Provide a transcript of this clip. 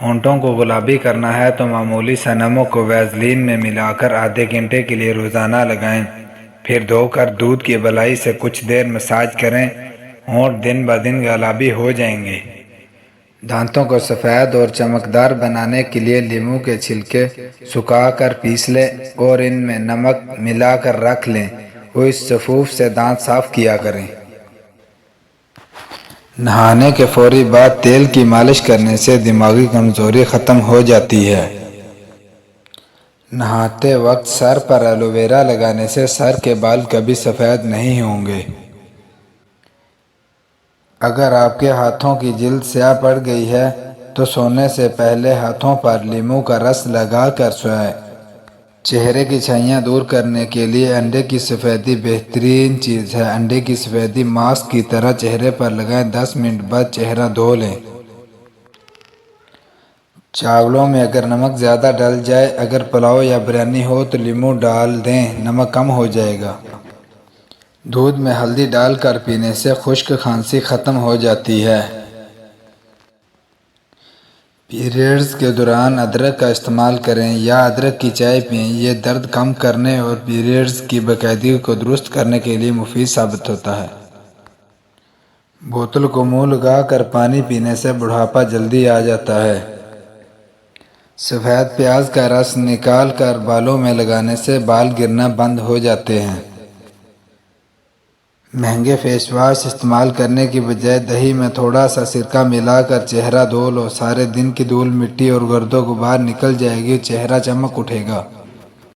ہونٹوں کو گلابی کرنا ہے تو معمولی سا نمک کو ویزلین میں ملا کر آدھے گھنٹے کے لیے روزانہ لگائیں، پھر دھو کر دودھ کی بلائی سے کچھ دیر مساج کریں، ہونٹ دن بدن گلابی ہو جائیں گے۔ دانتوں کو سفید اور چمکدار بنانے کے لیے لیموں کے چھلکے سکھا کر پیس لیں اور ان میں نمک ملا کر رکھ لیں اور اس سفوف سے دانت صاف کیا کریں۔ نہانے کے فوری بعد تیل کی مالش کرنے سے دماغی کمزوری ختم ہو جاتی ہے۔ نہاتے وقت سر پر ایلو ویرا لگانے سے سر کے بال کبھی سفید نہیں ہوں گے۔ اگر آپ کے ہاتھوں کی جلد سیاہ پڑ گئی ہے تو سونے سے پہلے ہاتھوں پر لیموں کا رس لگا کر سوئیں۔ چہرے کی چھائیاں دور کرنے کے لیے انڈے کی سفیدی بہترین چیز ہے۔ انڈے کی سفیدی ماسک کی طرح چہرے پر لگائیں، 10 منٹ بعد چہرہ دھو لیں۔ چاولوں میں اگر نمک زیادہ ڈل جائے، اگر پلاؤ یا بریانی ہو تو لیموں ڈال دیں، نمک کم ہو جائے گا۔ دودھ میں ہلدی ڈال کر پینے سے خشک کھانسی ختم ہو جاتی ہے۔ پیریڈز کے دوران ادرک کا استعمال کریں یا ادرک کی چائے پئیں، یہ درد کم کرنے اور پیریڈز کی باقاعدگی کو درست کرنے کے لیے مفید ثابت ہوتا ہے۔ بوتل کو منہ لگا کر پانی پینے سے بڑھاپا جلدی آ جاتا ہے۔ سفید پیاز کا رس نکال کر بالوں میں لگانے سے بال گرنا بند ہو جاتے ہیں۔ مہنگے فیس واش استعمال کرنے کی بجائے دہی میں تھوڑا سا سرکہ ملا کر چہرہ دھو لو، سارے دن کی دھول مٹی اور گرد و غبار نکل جائے گی، چہرہ چمک اٹھے گا۔